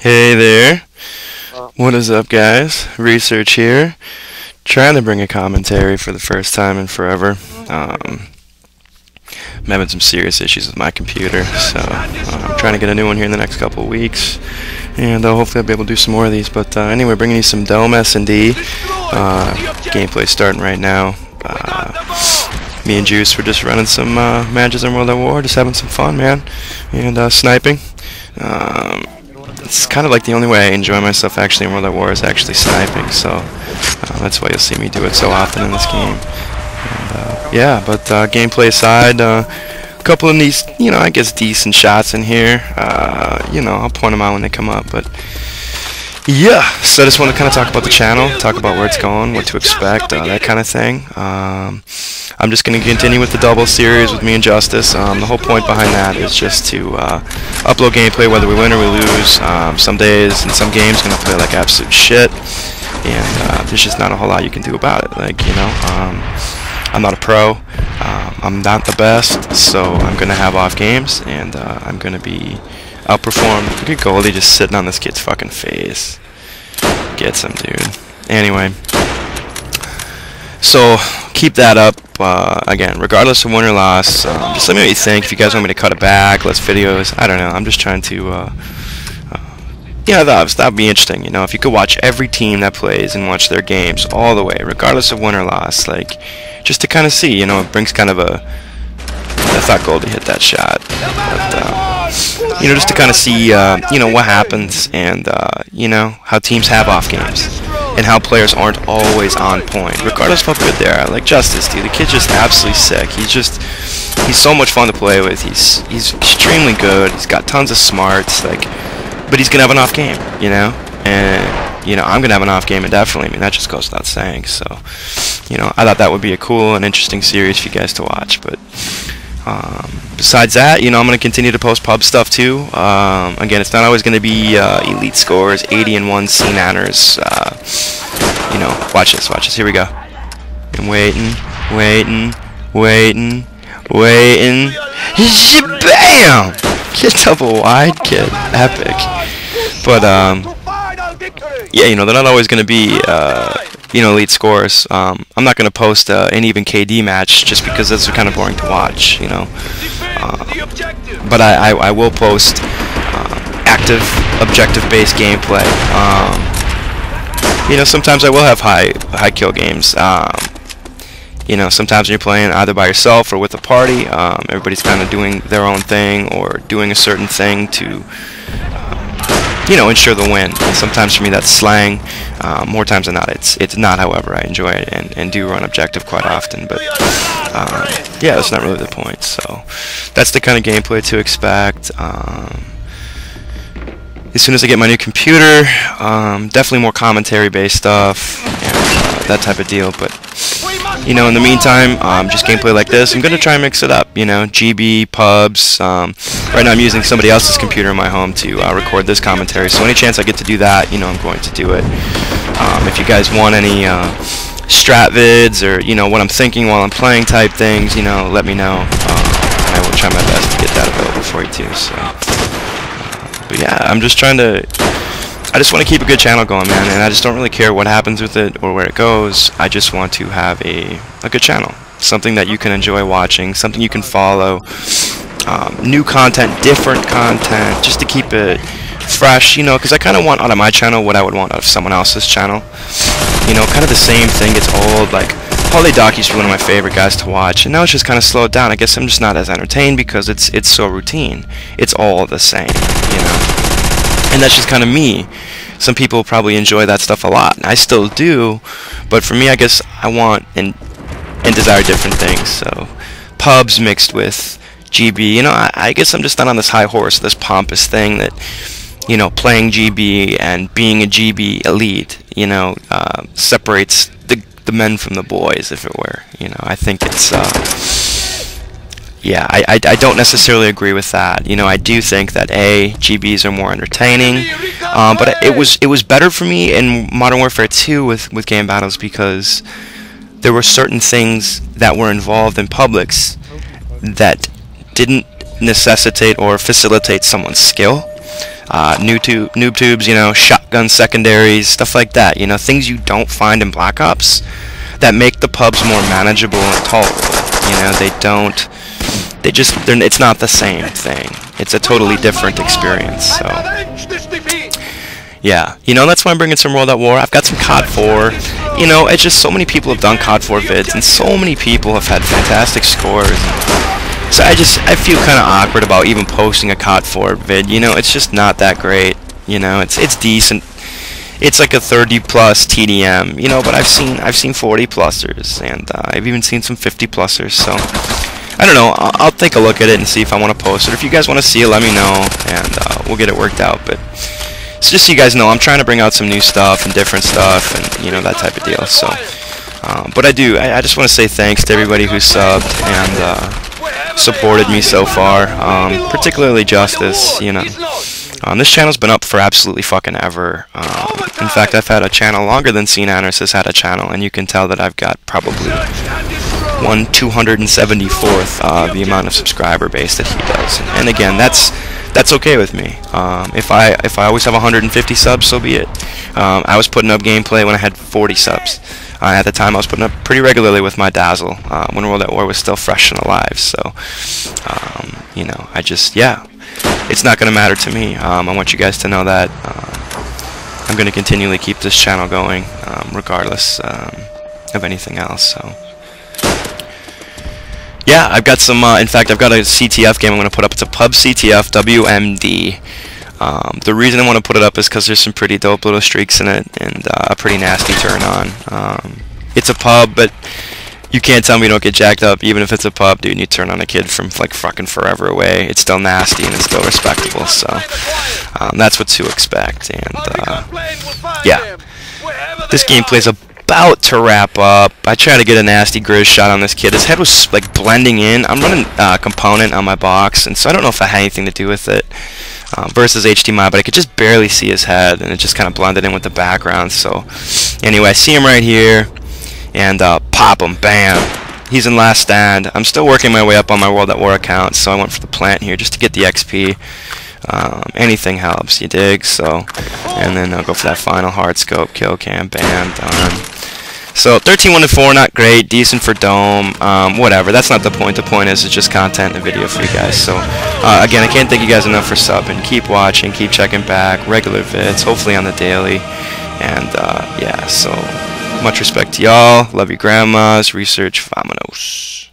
Hey there. What is up, guys? Research here. Trying to bring a commentary for the first time in forever. I'm having some serious issues with my computer, so I'm trying to get a new one here in the next couple of weeks. And hopefully I'll be able to do some more of these. But anyway, bringing you some Dome S&D. Gameplay starting right now. Me and Juice were just running some matches in World at War, just having some fun, man. And sniping. It's kind of like the only way I enjoy myself actually in World at War is actually sniping, so that's why you'll see me do it so often in this game. And, yeah, but gameplay aside, a couple of these, I guess decent shots in here. I'll point them out when they come up, but yeah, so I just want to kind of talk about the channel, talk about where it's going, what to expect, that kind of thing. I'm just going to continue with the double series with me and Justice. The whole point behind that is just to upload gameplay whether we win or we lose. Some days and some games going to play like absolute shit, and there's just not a whole lot you can do about it. I'm not a pro, I'm not the best, so I'm going to have off games, and I'm going to be outperformed. Look at Goldie just sitting on this kid's fucking face. Gets him, dude. Anyway, so keep that up. Again, regardless of win or loss, just let me know what you think. If you guys want me to cut it back, less videos, I don't know. I'm just trying to, that'd be interesting. If you could watch every team that plays and watch their games all the way, regardless of win or loss, just to kind of see, it brings kind of a. I thought Goldie hit that shot, but just to kind of see, what happens, and how teams have off games. And how players aren't always on point, regardless of how good they are. Like Justice, dude, the kid's just absolutely sick. He's so much fun to play with. He's extremely good. He's got tons of smarts, but he's gonna have an off game, And I'm gonna have an off game indefinitely. I mean, that just goes without saying. So, I thought that would be a cool and interesting series for you guys to watch. But besides that, I'm going to continue to post pub stuff too. Again, it's not always going to be elite scores, 80 and 1 C9ers. Watch this. Here we go. I'm waiting. Bam! Get double wide, kid. Epic. But yeah, they're not always going to be elite scores. I'm not going to post an even KD match just because those are kind of boring to watch, but I will post active, objective-based gameplay. Sometimes I will have high kill games. Sometimes when you're playing either by yourself or with a party, everybody's kind of doing their own thing or doing a certain thing to ensure the win. And sometimes for me that's slang. More times than not, it's not. However, I enjoy it and do run objective quite often. But yeah, that's not really the point. So that's the kind of gameplay to expect. As soon as I get my new computer, definitely more commentary-based stuff and that type of deal. But in the meantime, just gameplay like this. I'm gonna try and mix it up. GB, pubs. Right now, I'm using somebody else's computer in my home to record this commentary. So any chance I get to do that, I'm going to do it. If you guys want any strat vids or what I'm thinking while I'm playing type things, let me know. I will try my best to get that available for you too. So, but yeah, I just want to keep a good channel going, man, and I just don't really care what happens with it or where it goes. I just want to have a good channel, something that you can enjoy watching, something you can follow, new content, different content, just to keep it fresh, because I kind of want out of my channel what I would want out of someone else's channel. Kind of the same thing gets old. Like Holiday Doc used to be one of my favorite guys to watch, and now it's just kind of slowed down. I guess I'm just not as entertained because it's so routine. It's all the same, And that's just kind of me. Some people probably enjoy that stuff a lot, and I still do. But for me, I guess I want and desire different things. So pubs mixed with GB. I guess I'm just not on this high horse, this pompous thing that playing GB and being a GB elite, separates the men from the boys, if it were. I think it's yeah, I don't necessarily agree with that. I do think that GBs are more entertaining, but it was better for me in Modern Warfare 2 with game battles because there were certain things that were involved in publics that didn't necessitate or facilitate someone's skill. noob tubes, you know, shotgun secondaries, stuff like that. You know, things you don't find in Black Ops that make the pubs more manageable and tolerable. You know, it's not the same thing. It's a totally different experience. So, yeah, you know, that's why I'm bringing some World at War. I've got some COD 4. You know, it's just so many people have done COD 4 vids, and so many people have had fantastic scores. So I feel kind of awkward about even posting a COD 4 vid. You know, it's just not that great. You know, it's decent. It's like a 30 plus TDM. You know, but I've seen 40 plusers, and I've even seen some 50 plusers. So I don't know. I'll take a look at it and see if I want to post it. If you guys want to see it, let me know, and we'll get it worked out. But so just so you guys know, I'm trying to bring out some new stuff and different stuff, and you know, that type of deal. So, but I just want to say thanks to everybody who subbed and supported me so far, particularly Justice. You know, this channel's been up for absolutely fucking ever. In fact, I've had a channel longer than C-Nanners has had a channel, and you can tell that I've got probably 274th the amount of subscriber base that he does. And again, that's okay with me. If I always have 150 subs, so be it. I was putting up gameplay when I had 40 subs. At the time, I was putting up pretty regularly with my Dazzle when World at War was still fresh and alive. So, you know, yeah, it's not going to matter to me. I want you guys to know that I'm going to continually keep this channel going, regardless of anything else. So, yeah, I've got some. In fact, I've got a CTF game I'm going to put up. It's a pub CTF WMD. The reason I want to put it up is because there's some pretty dope little streaks in it, and a pretty nasty turn on. It's a pub, but you can't tell me you don't get jacked up, even if it's a pub, dude. And you turn on a kid from like fucking forever away. It's still nasty and it's still respectable. So that's what to expect. And yeah, this gameplay's about to wrap up. I tried to get a nasty grizz shot on this kid. His head was like blending in. I'm running component on my box, and so I don't know if that had anything to do with it. Versus HDMI, but I could just barely see his head, and it just kind of blended in with the background. So anyway, I see him right here, and pop him, bam. He's in last stand. I'm still working my way up on my World at War account, so I went for the plant here just to get the XP. Anything helps, you dig? So, and then I'll go for that final hard scope, kill cam, bam, done. So 13-1-4, not great, decent for Dome, whatever. That's not the point. The point is it's just content and video for you guys. So again, I can't thank you guys enough for subbing. Keep watching, keep checking back, regular vids, hopefully on the daily. And yeah, so much respect to y'all. Love your grandmas. Research, vamonos.